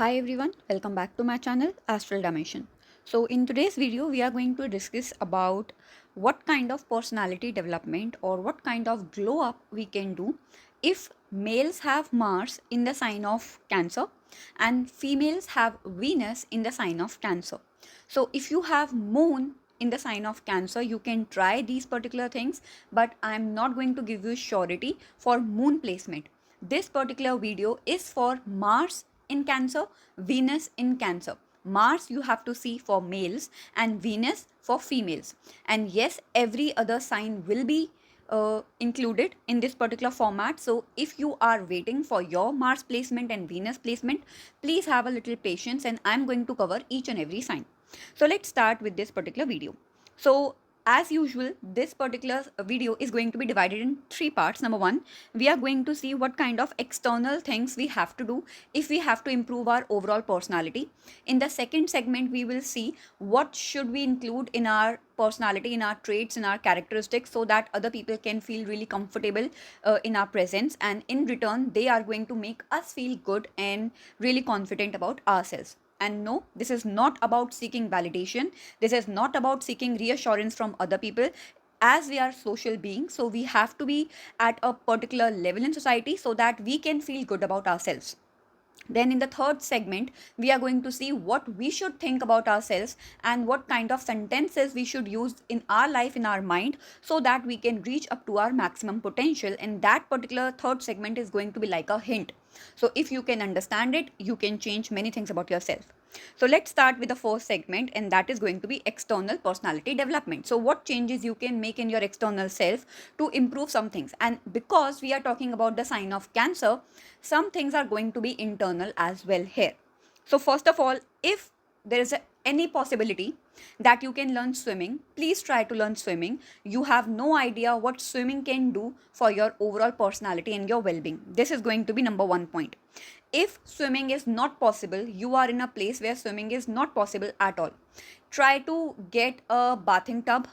Hi everyone, welcome back to my channel Astral Dimension. So in today's video we are going to discuss about what kind of personality development or what kind of glow up we can do if males have Mars in the sign of Cancer and females have Venus in the sign of Cancer. So if you have Moon in the sign of Cancer, you can try these particular things, but I am not going to give you surety for moon placement. This particular video is for Mars in Cancer, Venus in Cancer. Mars you have to see for males and Venus for females. And yes, every other sign will be included in this particular format. So if you are waiting for your Mars placement and Venus placement, please have a little patience and I'm going to cover each and every sign. So let's start with this particular video. So as usual, this particular video is going to be divided in three parts. Number one, we are going to see what kind of external things we have to do if we have to improve our overall personality. In the second segment, we will see what should we include in our personality, in our traits, in our characteristics, so that other people can feel really comfortable in our presence, and in return they are going to make us feel good and really confident about ourselves. And no, this is not about seeking validation. This is not about seeking reassurance from other people. As we are social beings, so we have to be at a particular level in society so that we can feel good about ourselves. Then in the third segment, we are going to see what we should think about ourselves and what kind of sentences we should use in our life, in our mind, so that we can reach up to our maximum potential. And that particular third segment is going to be like a hint. So if you can understand it, you can change many things about yourself. So let's start with the first segment, and that is going to be external personality development. So what changes you can make in your external self to improve some things. And because we are talking about the sign of Cancer, some things are going to be internal as well here. So first of all, if there is any possibility that you can learn swimming, please try to learn swimming. You have no idea what swimming can do for your overall personality and your well-being. This is going to be number one point. If swimming is not possible, you are in a place where swimming is not possible at all, try to get a bathing tub,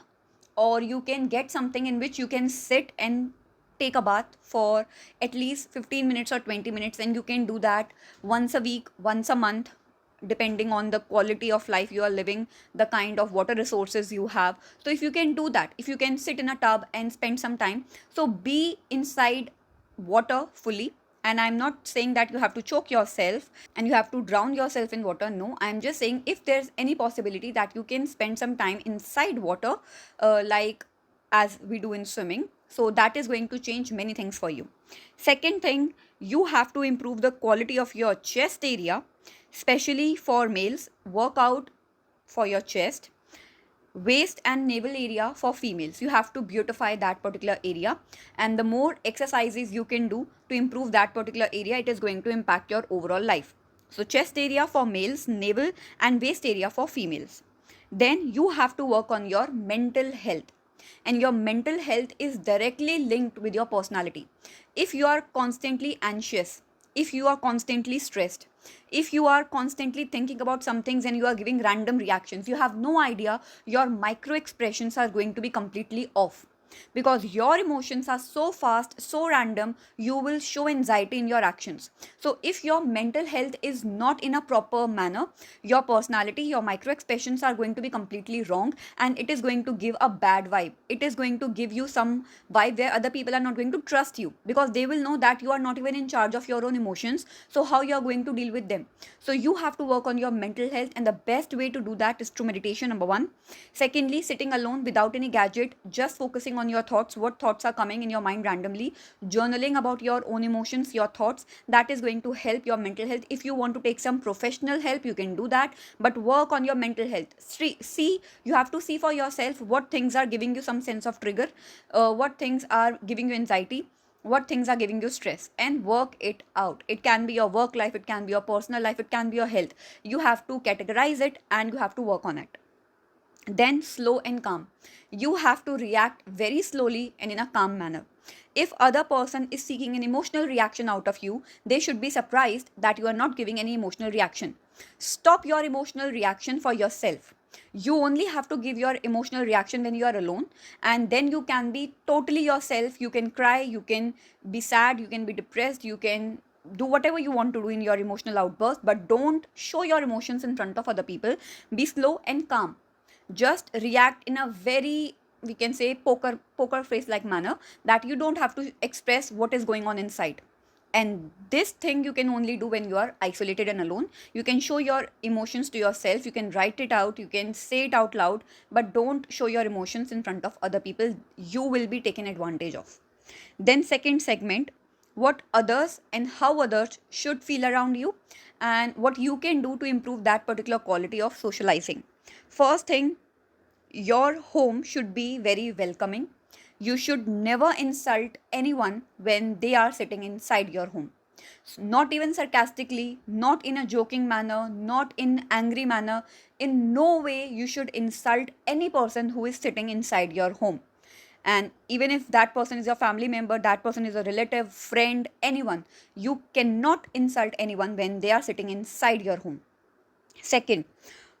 or you can get something in which you can sit and take a bath for at least 15 minutes or 20 minutes, and you can do that once a week, once a month, depending on the quality of life you are living, the kind of water resources you have. So if you can do that, if you can sit in a tub and spend some time, so be inside water fully. And I'm not saying that you have to choke yourself and you have to drown yourself in water. No, I'm just saying if there's any possibility that you can spend some time inside water, like as we do in swimming, so that is going to change many things for you. Second thing, you have to improve the quality of your chest area, especially for males. Work out for your chest. Waist and navel area for females, you have to beautify that particular area, and the more exercises you can do to improve that particular area, it is going to impact your overall life. So chest area for males, navel and waist area for females. Then you have to work on your mental health, and your mental health is directly linked with your personality. If you are constantly anxious, if you are constantly stressed, if you are constantly thinking about some things and you are giving random reactions, you have no idea, your micro expressions are going to be completely off, because your emotions are so fast, so random, you will show anxiety in your actions. So if your mental health is not in a proper manner, your personality, your micro expressions are going to be completely wrong, and it is going to give a bad vibe. It is going to give you some vibe where other people are not going to trust you, because they will know that you are not even in charge of your own emotions. So how you are going to deal with them? So you have to work on your mental health, and the best way to do that is through meditation, number one. Secondly, sitting alone without any gadget, just focusing on your thoughts, what thoughts are coming in your mind randomly, journaling about your own emotions, your thoughts, that is going to help your mental health. If you want to take some professional help, you can do that, but work on your mental health. See, you have to see for yourself what things are giving you some sense of trigger, what things are giving you anxiety, what things are giving you stress, and work it out. It can be your work life, it can be your personal life, it can be your health. You have to categorize it and you have to work on it. Then slow and calm, you have to react very slowly and in a calm manner. If other person is seeking an emotional reaction out of you, they should be surprised that you are not giving any emotional reaction. Stop your emotional reaction for yourself. You only have to give your emotional reaction when you are alone, and then you can be totally yourself. You can cry, you can be sad, you can be depressed, you can do whatever you want to do in your emotional outburst, but don't show your emotions in front of other people. Be slow and calm. Just react in a very, we can say, poker face like manner, that you don't have to express what is going on inside. And this thing you can only do when you are isolated and alone. You can show your emotions to yourself, you can write it out, you can say it out loud, but don't show your emotions in front of other people. You will be taken advantage of. Then second segment, what others and how others should feel around you, and what you can do to improve that particular quality of socializing. First thing, your home should be very welcoming. You should never insult anyone when they are sitting inside your home. Not even sarcastically, not in a joking manner, not in angry manner. In no way you should insult any person who is sitting inside your home. And even if that person is your family member, that person is a relative, friend, anyone, you cannot insult anyone when they are sitting inside your home. Second,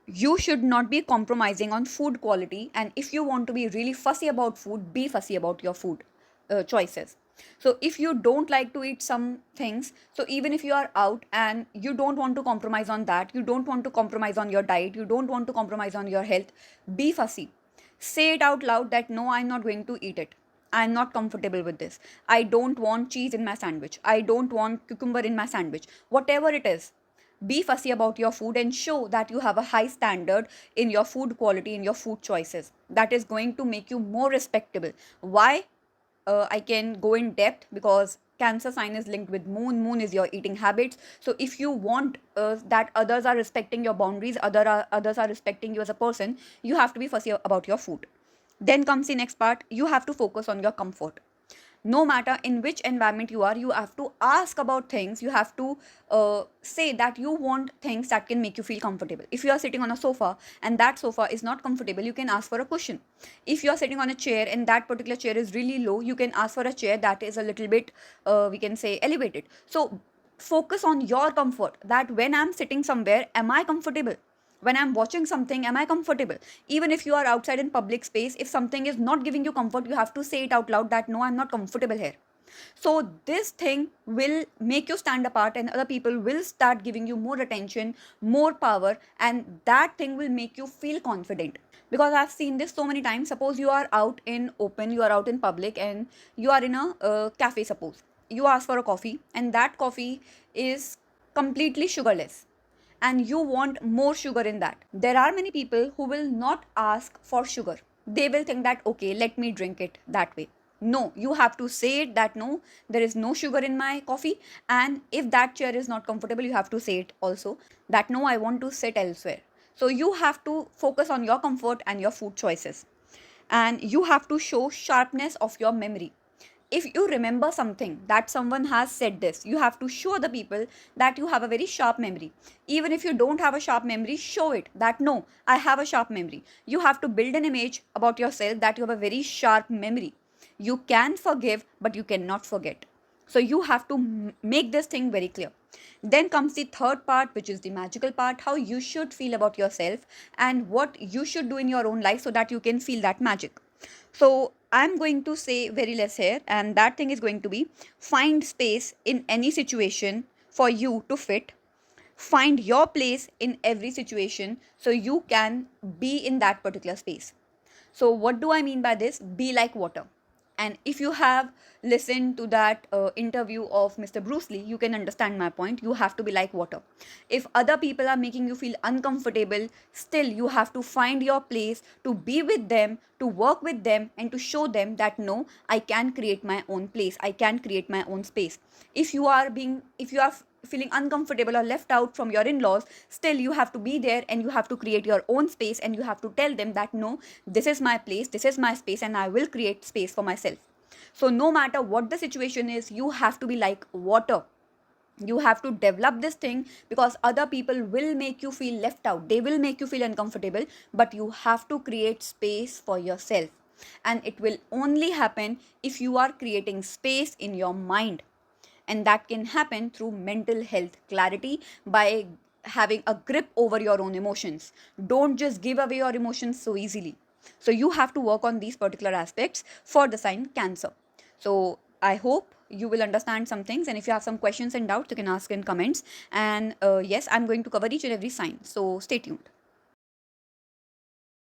you should not be compromising on food quality. And if you want to be really fussy about food, be fussy about your food choices. So if you don't like to eat some things, so even if you are out and you don't want to compromise on that, you don't want to compromise on your diet, you don't want to compromise on your health, be fussy. Say it out loud that no, I'm not going to eat it. I'm not comfortable with this. I don't want cheese in my sandwich. I don't want cucumber in my sandwich. Whatever it is, be fussy about your food and show that you have a high standard in your food quality, in your food choices. That is going to make you more respectable. Why? I can go in depth because Cancer sign is linked with moon. Moon is your eating habits. So if you want that others are respecting your boundaries, others are respecting you as a person, you have to be fussy about your food. Then comes the next part. You have to focus on your comfort. No matter in which environment you are, you have to ask about things. You have to say that you want things that can make you feel comfortable. If you are sitting on a sofa and that sofa is not comfortable, you can ask for a cushion. If you are sitting on a chair and that particular chair is really low, you can ask for a chair that is a little bit, we can say, elevated. So focus on your comfort, that when I'm sitting somewhere, am I comfortable? When I'm watching something, am I comfortable? Even if you are outside in public space, if something is not giving you comfort, you have to say it out loud that no, I'm not comfortable here. So this thing will make you stand apart, and other people will start giving you more attention, more power, and that thing will make you feel confident. Because I've seen this so many times. Suppose you are out in open, you are out in public, and you are in a cafe. Suppose you ask for a coffee and that coffee is completely sugarless, and you want more sugar in that. There are many people who will not ask for sugar. They will think that, okay, let me drink it that way. No, you have to say it that no, there is no sugar in my coffee. And if that chair is not comfortable, you have to say it also that no, I want to sit elsewhere. So you have to focus on your comfort and your food choices. And you have to show sharpness of your memory. If you remember something that someone has said this, you have to show the people that you have a very sharp memory. Even if you don't have a sharp memory, show it that no, I have a sharp memory. You have to build an image about yourself that you have a very sharp memory. You can forgive, but you cannot forget. So you have to make this thing very clear. Then comes the third part, which is the magical part, how you should feel about yourself and what you should do in your own life so that you can feel that magic. So I'm going to say very less here, and that thing is going to be: find space in any situation for you to fit. Find your place in every situation so you can be in that particular space. So, what do I mean by this? Be like water. And if you have listened to that interview of Mr. Bruce Lee, you can understand my point. You have to be like water. If other people are making you feel uncomfortable, still you have to find your place to be with them, to work with them, and to show them that no, I can create my own place. I can create my own space. If you are feeling uncomfortable or left out from your in-laws, still you have to be there and you have to create your own space, and you have to tell them that no, this is my place, this is my space, and I will create space for myself. So no matter what the situation is, you have to be like water. You have to develop this thing, because other people will make you feel left out, they will make you feel uncomfortable, but you have to create space for yourself. And it will only happen if you are creating space in your mind, and that can happen through mental health clarity, by having a grip over your own emotions. Don't just give away your emotions so easily. So you have to work on these particular aspects for the sign Cancer. So I hope you will understand some things, and if you have some questions and doubts, you can ask in comments. And yes, I'm going to cover each and every sign, so stay tuned.